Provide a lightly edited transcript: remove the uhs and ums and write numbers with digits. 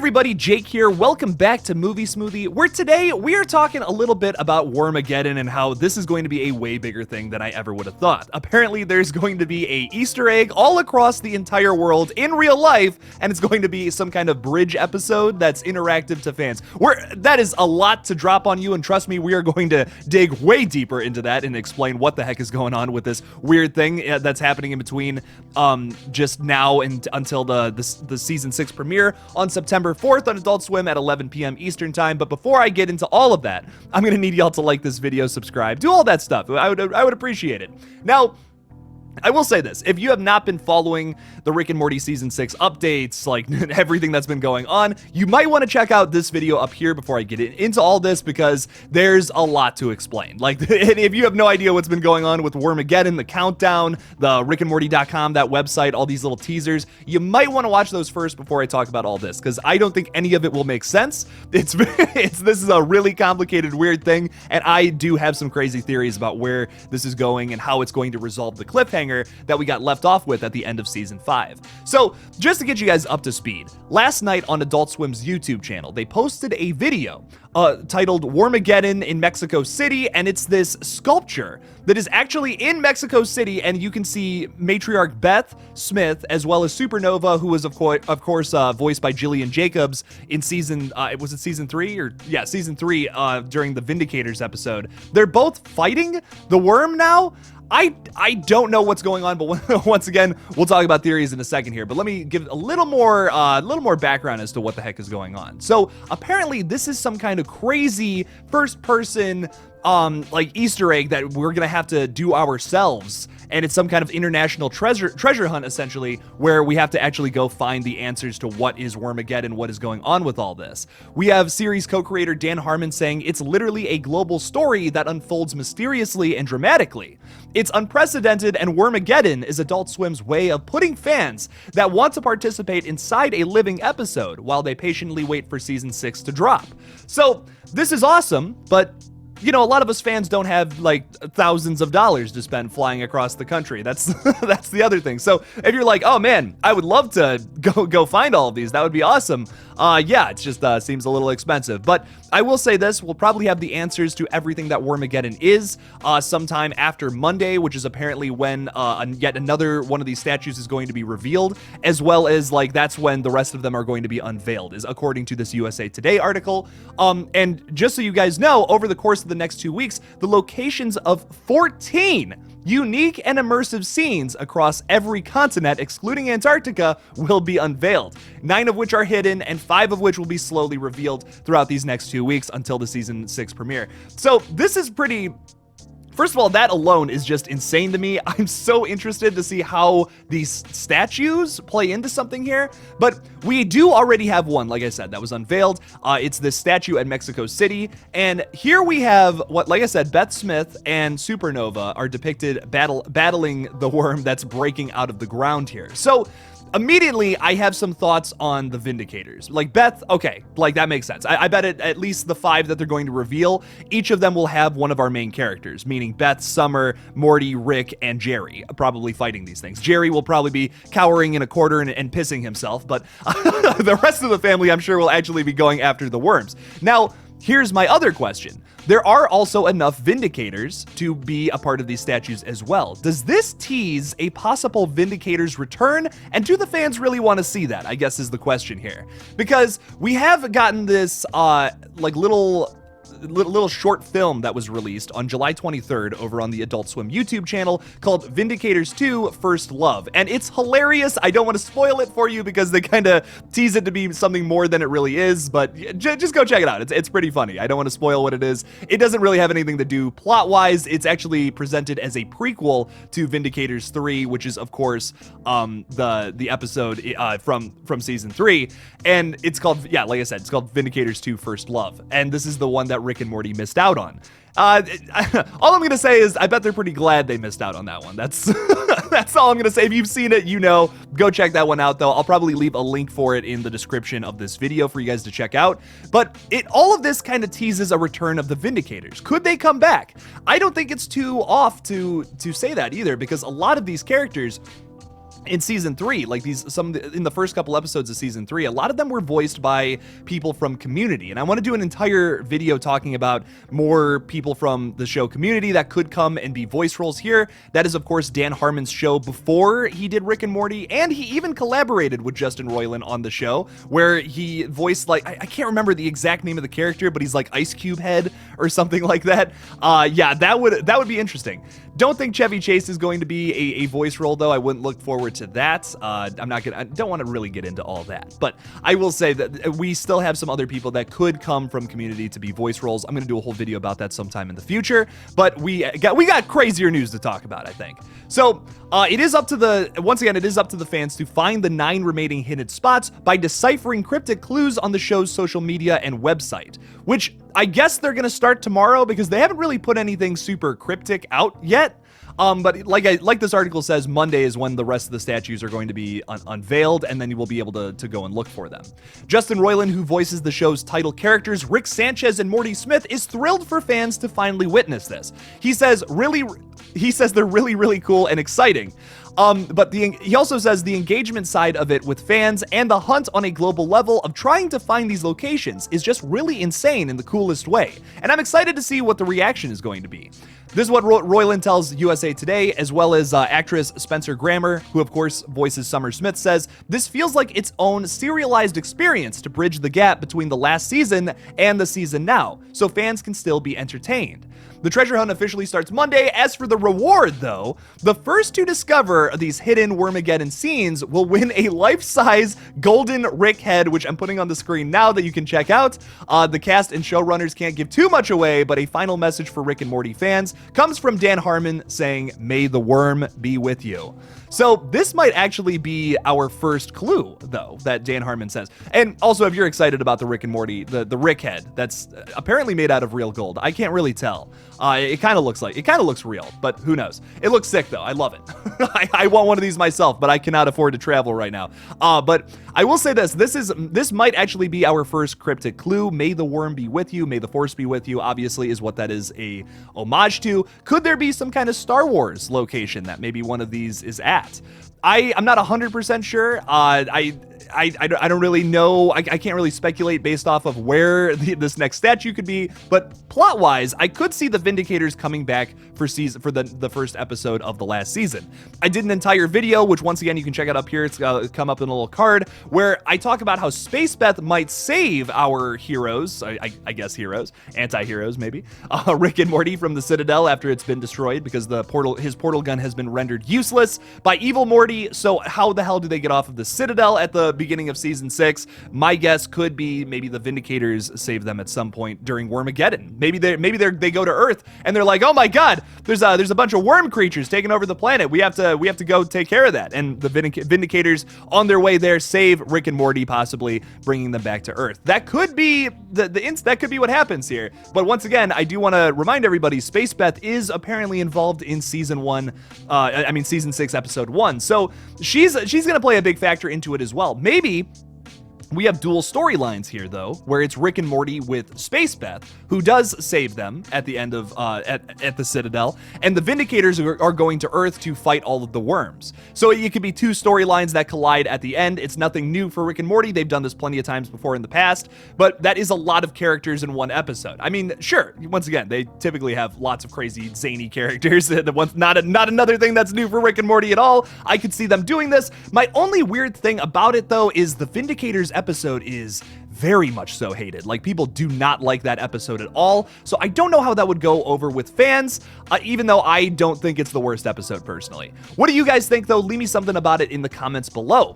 everybody, Jake here. Welcome back to Movie Smoothie, where today we are talking a little bit about Wermageddon and how this is going to be a way bigger thing than I ever would have thought. Apparently, there's going to be a Easter egg all across the entire world in real life, and it's going to be some kind of bridge episode that's interactive to fans. That is a lot to drop on you, and trust me, we are going to dig way deeper into that and explain what the heck is going on with this weird thing that's happening in between just now and until the season 6 premiere on September 4th on Adult Swim at 11 p.m. Eastern Time. But before I get into all of that, I'm going to need y'all to like this video, subscribe, do all that stuff. I would appreciate it. Now, I will say this, if you have not been following the Rick and Morty Season 6 updates, like everything that's been going on, you might want to check out this video up here before I get into all this, because there's a lot to explain. Like, if you have no idea what's been going on with Wermageddon, the countdown, the rickandmorty.com, that website, all these little teasers, you might want to watch those first before I talk about all this, because I don't think any of it will make sense. This is a really complicated, weird thing, and I do have some crazy theories about where this is going and how it's going to resolve the cliffhanger that we got left off with at the end of season 5. So, just to get you guys up to speed, last night on Adult Swim's YouTube channel, they posted a video titled Wermageddon in Mexico City, and it's this sculpture that is actually in Mexico City, and you can see matriarch Beth Smith as well as Supernova, who was of course voiced by Jillian Jacobs in season was it season 3 or yeah, season 3 during the Vindicators episode. They're both fighting the worm now. I don't know what's going on, but once again, we'll talk about theories in a second here. But let me give a little more background as to what the heck is going on. So apparently, this is some kind of crazy first-person like Easter egg that we're gonna have to do ourselves, and it's some kind of international treasure hunt, essentially, where we have to actually go find the answers to what is Wermageddon, what is going on with all this. We have series co-creator Dan Harmon saying it's literally a global story that unfolds mysteriously and dramatically. It's unprecedented, and Wermageddon is Adult Swim's way of putting fans that want to participate inside a living episode while they patiently wait for season 6 to drop. So this is awesome, but you know, a lot of us fans don't have like thousands of dollars to spend flying across the country. That's that's the other thing. So if you're like, oh man, I would love to go find all of these, that would be awesome. Yeah, it just seems a little expensive. But I will say this, we'll probably have the answers to everything that Wermageddon is sometime after Monday, which is apparently when yet another one of these statues is going to be revealed, as well as like that's when the rest of them are going to be unveiled, is according to this USA Today article. And just so you guys know, over the course of the next 2 weeks, the locations of 14 unique and immersive scenes across every continent, excluding Antarctica, will be unveiled. 9 of which are hidden, and 5 of which will be slowly revealed throughout these next 2 weeks until the season 6 premiere. So this is pretty... First of all, that alone is just insane to me. I'm so interested to see how these statues play into something here. But we do already have one, like I said, that was unveiled. It's this statue at Mexico City. And here we have what, like I said, Beth Smith and Supernova are depicted battling the worm that's breaking out of the ground here. So immediately, I have some thoughts on the Vindicators. Like Beth, okay, like that makes sense. I bet at least the 5 that they're going to reveal, each of them will have one of our main characters, meaning Beth, Summer, Morty, Rick, and Jerry, probably fighting these things. Jerry will probably be cowering in a corner and pissing himself, but the rest of the family, I'm sure, will actually be going after the worms. Now, here's my other question. There are also enough Vindicators to be a part of these statues as well. Does this tease a possible Vindicators return? And do the fans really want to see that, I guess, is the question here. Because we have gotten this like little short film that was released on July 23rd over on the Adult Swim YouTube channel called Vindicators 2 First Love. And it's hilarious. I don't want to spoil it for you because they kind of tease it to be something more than it really is, but just go check it out. It's pretty funny. I don't want to spoil what it is. It doesn't really have anything to do plot-wise. It's actually presented as a prequel to Vindicators 3, which is, of course, the episode from season 3. And it's called, yeah, like I said, it's called Vindicators 2 First Love. And this is the one that Rick and Morty missed out on. All I'm gonna say is I bet they're pretty glad they missed out on that one. That's that's all I'm gonna say. If you've seen it, you know, go check that one out though. I'll probably leave a link for it in the description of this video for you guys to check out. But all of this kind of teases a return of the Vindicators. Could they come back? I don't think it's too off to say that either, because a lot of these characters in season 3, like in the first couple episodes of season 3, a lot of them were voiced by people from Community, and I want to do an entire video talking about more people from the show Community that could come and be voice roles here. That is, of course, Dan Harmon's show before he did Rick and Morty, and he even collaborated with Justin Roiland on the show, where he voiced, like, I can't remember the exact name of the character, but he's like Ice Cube Head or something like that. Yeah, that would be interesting. Don't think Chevy Chase is going to be a voice role, though. I wouldn't look forward to that. I don't want to really get into all that, but I will say that we still have some other people that could come from Community to be voice roles. I'm going to do a whole video about that sometime in the future, but we got crazier news to talk about, I think. So it is up to the fans to find the 9 remaining hidden spots by deciphering cryptic clues on the show's social media and website, which I guess they're going to start tomorrow because they haven't really put anything super cryptic out yet. But like this article says, Monday is when the rest of the statues are going to be unveiled, and then you will be able to go and look for them. Justin Roiland, who voices the show's title characters, Rick Sanchez and Morty Smith, is thrilled for fans to finally witness this. He says they're really, really cool and exciting. But he also says the engagement side of it with fans and the hunt on a global level of trying to find these locations is just really insane in the coolest way. And I'm excited to see what the reaction is going to be. This is what Roiland tells USA Today, as well as actress Spencer Grammer, who of course voices Summer Smith, says, "This feels like its own serialized experience to bridge the gap between the last season and the season now, so fans can still be entertained." The treasure hunt officially starts Monday. As for the reward, though, the first to discover these hidden Wermageddon scenes will win a life-size golden Rick head, which I'm putting on the screen now that you can check out. The cast and showrunners can't give too much away, but a final message for Rick and Morty fans comes from Dan Harmon saying, "May the worm be with you." So this might actually be our first clue, though, that Dan Harmon says. And also, if you're excited about the Rick and Morty, the Rick head, that's apparently made out of real gold. I can't really tell. It kind of looks real, but who knows? It looks sick, though. I love it. I want one of these myself, but I cannot afford to travel right now. But I will say this might actually be our first cryptic clue. May the worm be with you. May the force be with you, obviously, is what that is a homage to. Could there be some kind of Star Wars location that maybe one of these is at? I'm not 100% sure. I don't really know. I can't really speculate based off of where this next statue could be, but plot-wise, I could see the Vindicators coming back for the first episode of the last season. I did an entire video, which once again you can check out up here. It's come up in a little card, where I talk about how Space Beth might save our heroes, I guess heroes, anti-heroes maybe, Rick and Morty from the Citadel after it's been destroyed because his portal gun has been rendered useless by evil Morty. So how the hell do they get off of the Citadel at the beginning of season 6? My guess could be maybe the Vindicators save them at some point during Wermageddon. Maybe they go to Earth and they're like, oh my god, there's a bunch of worm creatures taking over the planet. We have to go take care of that. And the Vindicators on their way there save Rick and Morty, possibly bringing them back to Earth. That could be that could be what happens here. But once again, I do want to remind everybody, Space Beth is apparently involved in season 6, episode 1. So she's gonna play a big factor into it as well. Maybe we have dual storylines here, though, where it's Rick and Morty with Space Beth, who does save them at the end of at the Citadel, and the Vindicators are going to Earth to fight all of the worms. So it could be two storylines that collide at the end. It's nothing new for Rick and Morty. They've done this plenty of times before in the past, but that is a lot of characters in one episode. I mean, sure, once again, they typically have lots of crazy, zany characters. Not another thing that's new for Rick and Morty at all. I could see them doing this. My only weird thing about it, though, is the Vindicators episode is very much so hated. Like, people do not like that episode at all. So I don't know how that would go over with fans, even though I don't think it's the worst episode personally. What do you guys think, though? Leave me something about it in the comments below.